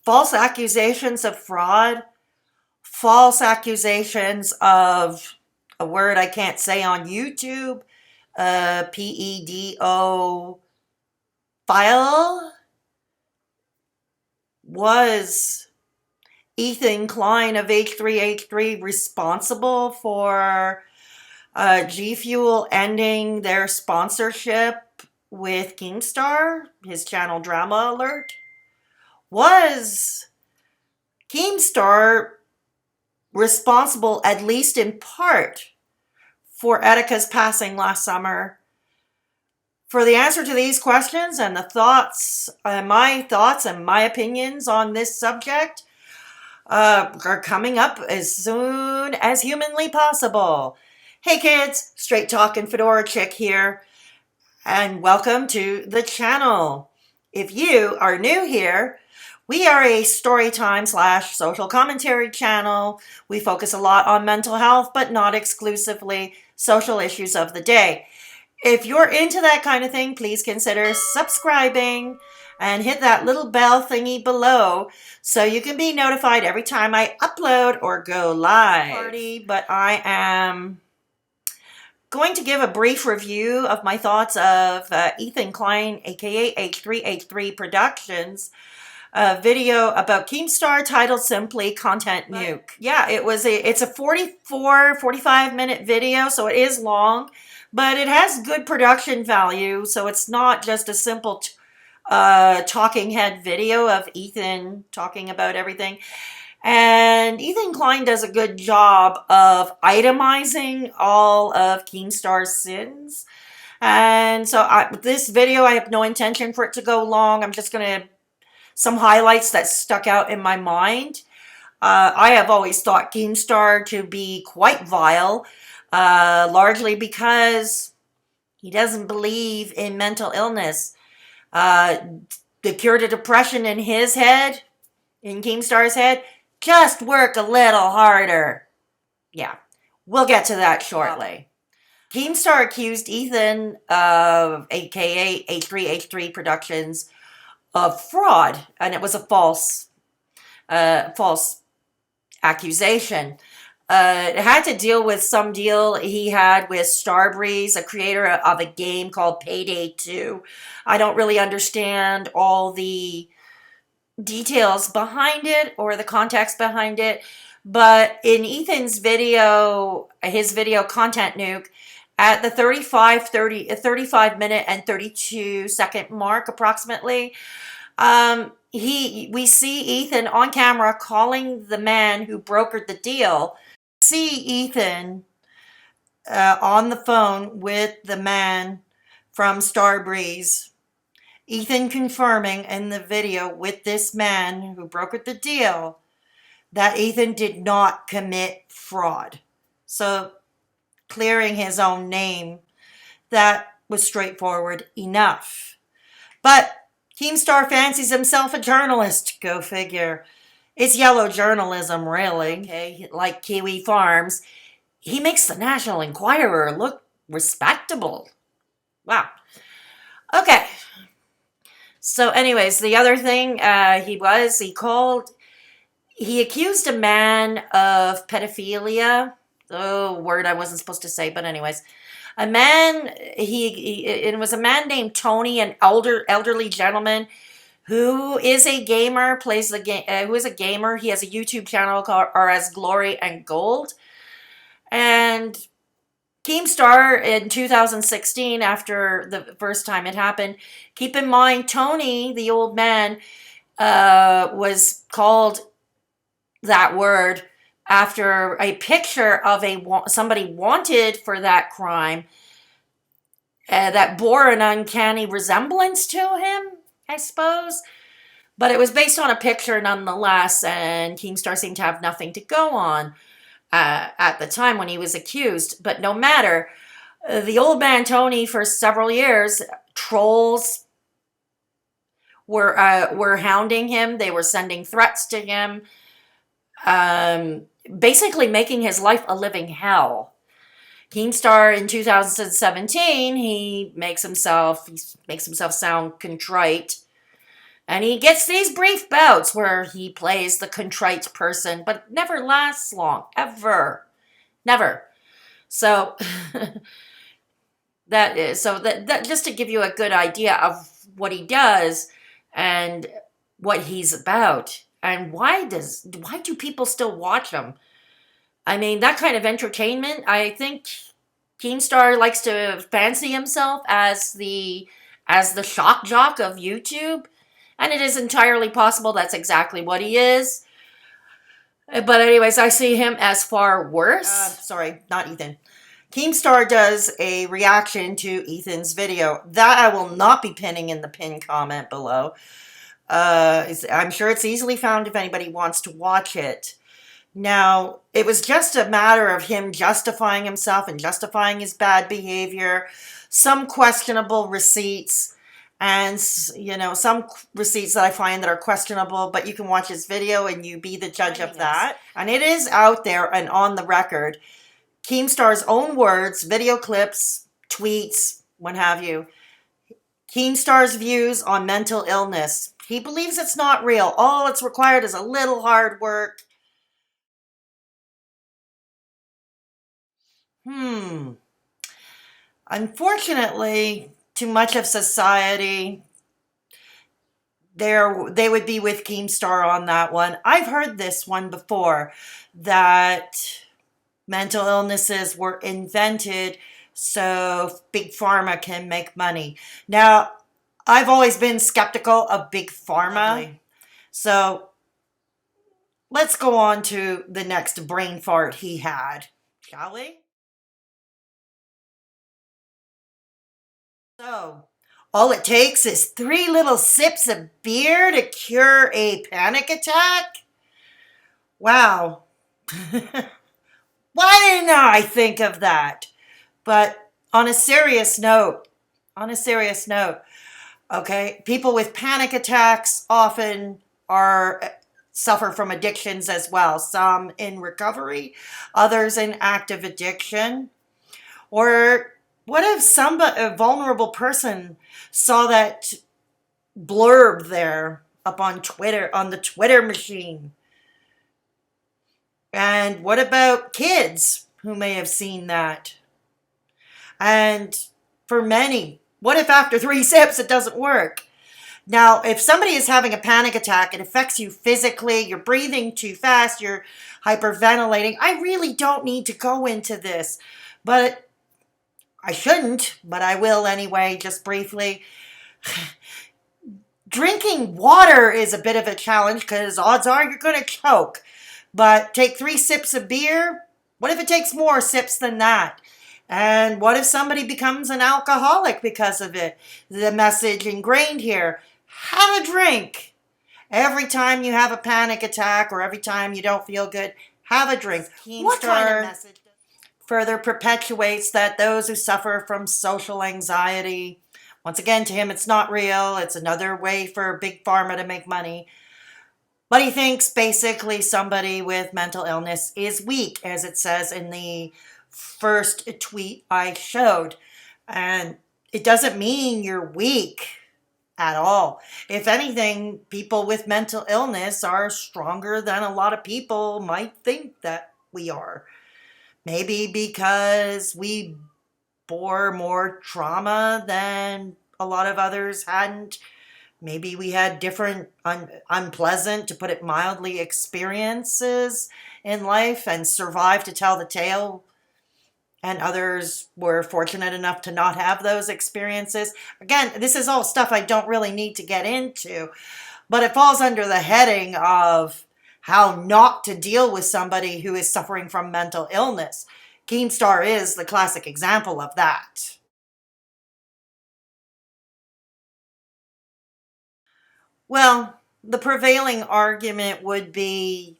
false accusations of fraud, false accusations of a word I can't say on YouTube, PEDO file. Was Ethan Klein of H3H3 responsible for G Fuel ending their sponsorship with Keemstar? His channel drama alert. Was Keemstar responsible, at least in part, for Etika's passing last summer? For the answer to these questions and my thoughts and my opinions on this subject are coming up as soon as humanly possible. Hey kids, straight talking Fedora Chic here, and welcome to the channel. If you are new here, we are a storytime / social commentary channel. We focus a lot on mental health, but not exclusively social issues of the day. If you're into that kind of thing, please consider subscribing and hit that little bell thingy below so you can be notified every time I upload or go live. But I am going to give a brief review of my thoughts of Ethan Klein, aka H3H3 Productions, a video about Keemstar titled simply Content Nuke. Yeah, it's a 45 minute video, so it is long, but it has good production value, so it's not just a simple talking head video of Ethan talking about everything. And Ethan Klein does a good job of itemizing all of Keemstar's sins. And so this video, I have no intention for it to go long. I'm just going to some highlights that stuck out in my mind. I have always thought Keemstar to be quite vile, largely because he doesn't believe in mental illness. The cure to depression in his head, in Keemstar's head, just work a little harder. Yeah, we'll get to that shortly. Keemstar accused Ethan of aka H3H3 Productions of fraud, and it was a false accusation. It had to deal with some deal he had with Starbreeze, a creator of a game called Payday 2. I don't really understand all the details behind it or the context behind it, but in Ethan's video, his video Content Nuke, at the 35 minute and 32 second mark approximately, we see Ethan on camera calling the man who brokered the deal. See Ethan on the phone with the man from Starbreeze. Ethan confirming in the video with this man who brokered the deal that Ethan did not commit fraud. So clearing his own name, that was straightforward enough. But Keemstar fancies himself a journalist, go figure. It's yellow journalism, really. Okay, like Kiwi Farms. He makes the National Enquirer look respectable. Wow. Okay. So anyways, the other thing he accused a man of pedophilia. Oh, word I wasn't supposed to say, but anyways. It was a man named Tony, an elderly gentleman who is a gamer, plays the game, who is a gamer. He has a YouTube channel called RS Glory and Gold. And Keemstar in 2016, after the first time it happened, keep in mind, Tony, the old man, was called that word after a picture of somebody wanted for that crime that bore an uncanny resemblance to him, I suppose. But it was based on a picture nonetheless, and Keemstar seemed to have nothing to go on at the time when he was accused. But no matter, the old man Tony, for several years, trolls were hounding him. They were sending threats to him, basically making his life a living hell. Keemstar in 2017, he makes himself sound contrite And he gets these brief bouts where he plays the contrite person, but it never lasts long, ever. Never. So that just to give you a good idea of what he does and what he's about. And why do people still watch him? I mean, that kind of entertainment, I think Keemstar likes to fancy himself as the shock jock of YouTube. And it is entirely possible that's exactly what he is. But anyways, I see him as far worse. Sorry, not Ethan. Keemstar does a reaction to Ethan's video. That I will not be pinning in the pinned comment below. I'm sure it's easily found if anybody wants to watch it. Now, it was just a matter of him justifying himself and justifying his bad behavior, some questionable receipts, and, you know, some receipts that I find that are questionable, but you can watch his video and you be the judge of that. And it is out there and on the record. Keemstar's own words, video clips, tweets, what have you. Keemstar's views on mental illness. He believes it's not real. All it's required is a little hard work. Unfortunately, too much of society, they would be with Keemstar on that one. I've heard this one before, that mental illnesses were invented so Big Pharma can make money. Now, I've always been skeptical of Big Pharma. So let's go on to the next brain fart he had, shall we? So, all it takes is 3 little sips of beer to cure a panic attack? Wow. Why didn't I think of that? But on a serious note, okay, people with panic attacks often suffer from addictions as well. Some in recovery, others in active addiction. Or what if a vulnerable person saw that blurb there up on Twitter, on the Twitter machine? And what about kids who may have seen that? And for many, what if after 3 sips it doesn't work? Now, if somebody is having a panic attack, it affects you physically, you're breathing too fast, you're hyperventilating. I really don't need to go into this, but I shouldn't, but I will anyway, just briefly. Drinking water is a bit of a challenge because odds are you're going to choke. But take 3 sips of beer. What if it takes more sips than that? And what if somebody becomes an alcoholic because of it? The message ingrained here, have a drink. Every time you have a panic attack or every time you don't feel good, have a drink. What kind of message further perpetuates that those who suffer from social anxiety, once again, to him it's not real, it's another way for Big Pharma to make money. But he thinks basically somebody with mental illness is weak, as it says in the first tweet I showed. And it doesn't mean you're weak at all. If anything, people with mental illness are stronger than a lot of people might think that we are. Maybe because we bore more trauma than a lot of others hadn't. Maybe we had different unpleasant, to put it mildly, experiences in life and survived to tell the tale. And others were fortunate enough to not have those experiences. Again, this is all stuff I don't really need to get into. But it falls under the heading of how not to deal with somebody who is suffering from mental illness. Keemstar is the classic example of that. Well, the prevailing argument would be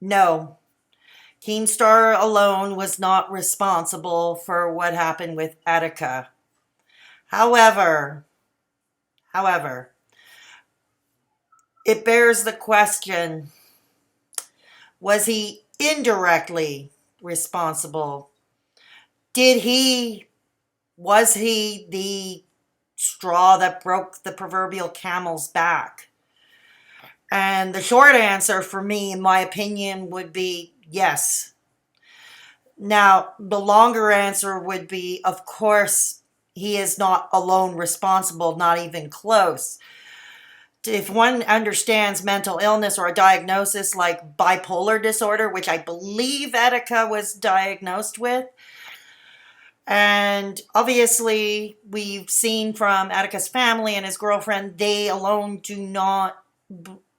no. Keemstar alone was not responsible for what happened with Etika. However, it bears the question, was he indirectly responsible? Was he the straw that broke the proverbial camel's back? And the short answer for me, in my opinion, would be yes. Now, the longer answer would be, of course, he is not alone responsible, not even close. If one understands mental illness or a diagnosis like bipolar disorder, which I believe Etika was diagnosed with, and obviously we've seen from Etika's family and his girlfriend, they alone do not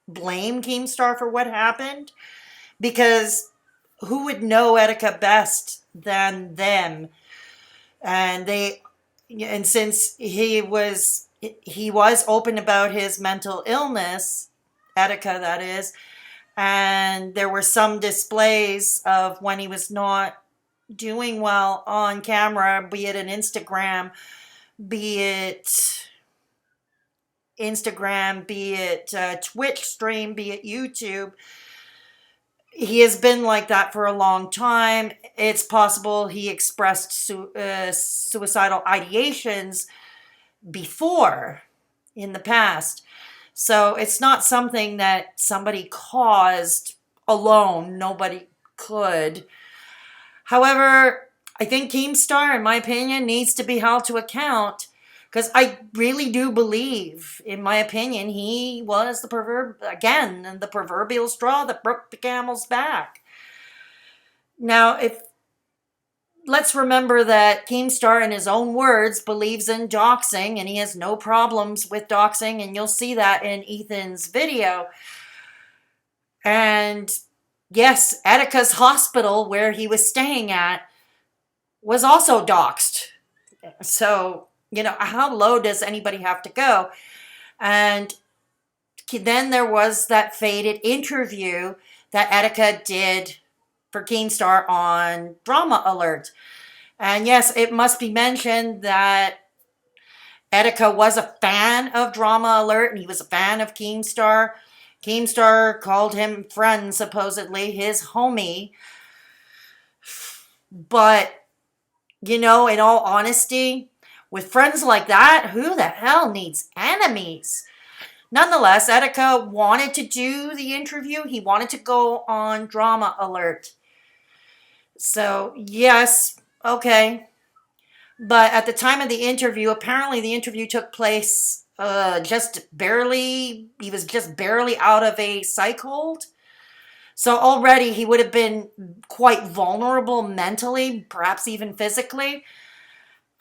blame Keemstar for what happened, because who would know Etika best than them? And since he was open about his mental illness, Etika that is, and there were some displays of when he was not doing well on camera, be it an be it Twitch stream, be it YouTube. He has been like that for a long time. It's possible he expressed suicidal ideations before in the past. So it's not something that somebody caused alone. Nobody could. However, I think Keemstar, in my opinion, needs to be held to account, because I really do believe, in my opinion, he was the proverbial straw that broke the camel's back. Now, let's remember that Keemstar, in his own words, believes in doxxing, and he has no problems with doxxing, and you'll see that in Ethan's video. And yes, Etika's hospital, where he was staying at, was also doxxed. So, how low does anybody have to go? And then there was that faded interview that Etika did for Keemstar on Drama Alert. And yes, it must be mentioned that Etika was a fan of Drama Alert, and he was a fan of Keemstar. Keemstar called him friend, supposedly, his homie. But, in all honesty, with friends like that, who the hell needs enemies? Nonetheless, Etika wanted to do the interview. He wanted to go on Drama Alert. So, yes, okay. But at the time of the interview, apparently the interview took place he was just barely out of a psych hold. So already he would have been quite vulnerable mentally, perhaps even physically.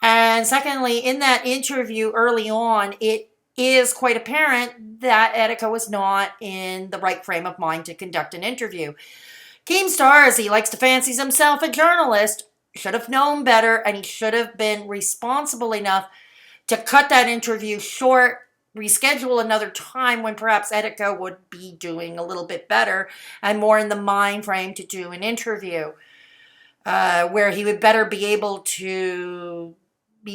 And secondly, in that interview early on, it is quite apparent that Etika was not in the right frame of mind to conduct an interview. Keemstar, as he likes to fancy himself a journalist, should have known better, and he should have been responsible enough to cut that interview short, reschedule another time when perhaps Etika would be doing a little bit better and more in the mind frame to do an interview, where he would be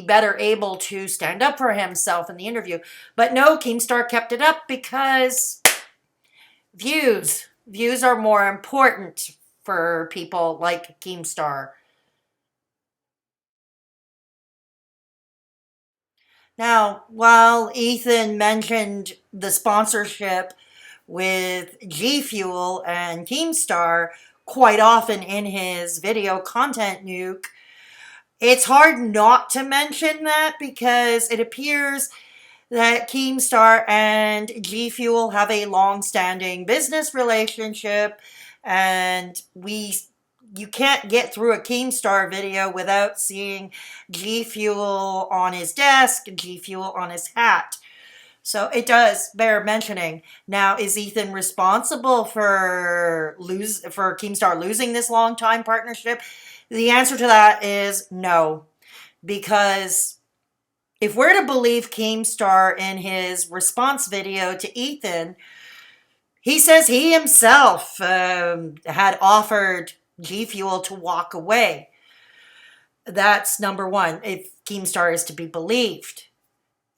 better able to stand up for himself in the interview. But no, Keemstar kept it up because views are more important for people like Keemstar. Now, while Ethan mentioned the sponsorship with G Fuel and Keemstar quite often in his video contentnuke, it's hard not to mention that, because it appears that Keemstar and G Fuel have a long-standing business relationship, and you can't get through a Keemstar video without seeing G Fuel on his desk, G Fuel on his hat. So it does bear mentioning. Now, is Ethan responsible for Keemstar losing this long-time partnership? The answer to that is no, because if we're to believe Keemstar in his response video to Ethan, he says he himself had offered G Fuel to walk away. That's number one, if Keemstar is to be believed.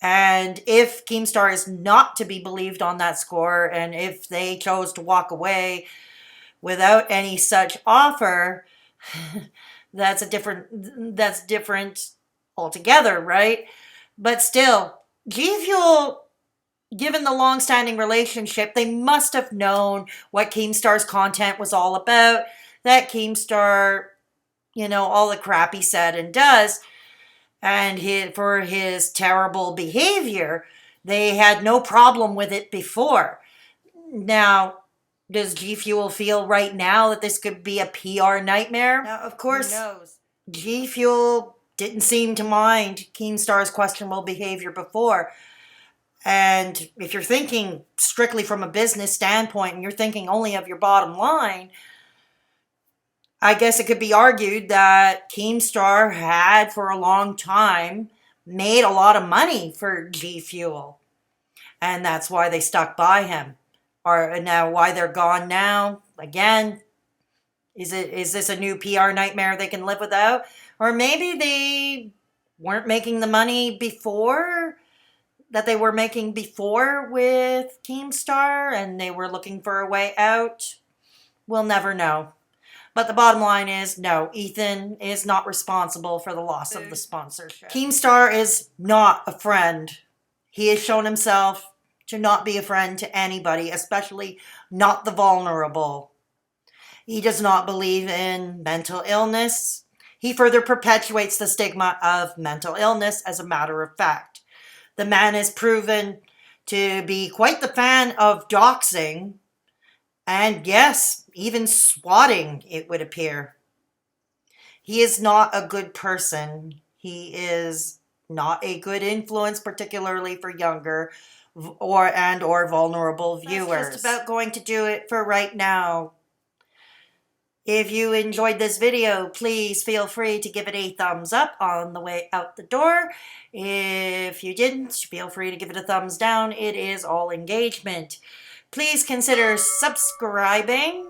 And if Keemstar is not to be believed on that score, and if they chose to walk away without any such offer, that's different altogether, right? But still, G Fuel, given the long-standing relationship, they must have known what Keemstar's content was all about, that Keemstar, all the crap he said and does, and for his terrible behavior. They had no problem with it before. Now, does G Fuel feel right now that this could be a PR nightmare? Now, of course, who knows? G Fuel didn't seem to mind Keemstar's questionable behavior before. And if you're thinking strictly from a business standpoint and you're thinking only of your bottom line, I guess it could be argued that Keemstar had for a long time made a lot of money for G Fuel. And that's why they stuck by him. Or now why they're gone now, again, is this a new PR nightmare they can live without? Or maybe they weren't making the money before that they were making before with Keemstar and they were looking for a way out. We'll never know. But the bottom line is, no, Ethan is not responsible for the loss of the sponsorship. Keemstar is not a friend. He has shown himself to not be a friend to anybody, especially not the vulnerable. He does not believe in mental illness. He further perpetuates the stigma of mental illness as a matter of fact. The man is proven to be quite the fan of doxxing, and yes, even swatting, it would appear. He is not a good person. He is not a good influence, particularly for younger or vulnerable viewers. That's just about going to do it for right now. If you enjoyed this video, please feel free to give it a thumbs up on the way out the door. If you didn't, feel free to give it a thumbs down. It is all engagement. Please consider subscribing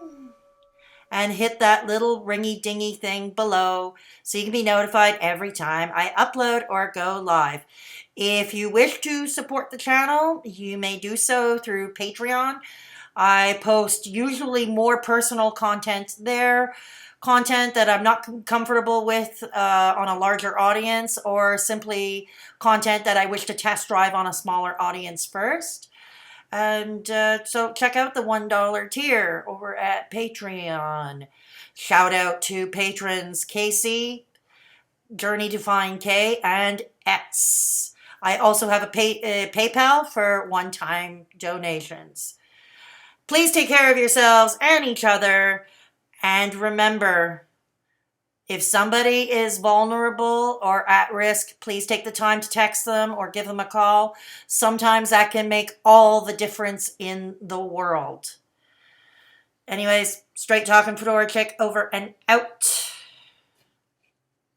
and hit that little ringy-dingy thing below so you can be notified every time I upload or go live. If you wish to support the channel, you may do so through Patreon. I post usually more personal content there, content that I'm not comfortable with on a larger audience, or simply content that I wish to test drive on a smaller audience first. And so check out the $1 tier over at Patreon. Shout out to patrons Casey, Journey to Find K, and X. I also have a PayPal for one-time donations. Please take care of yourselves and each other. And remember, if somebody is vulnerable or at risk, please take the time to text them or give them a call. Sometimes that can make all the difference in the world. Anyways, straight talking Fedora chick over and out.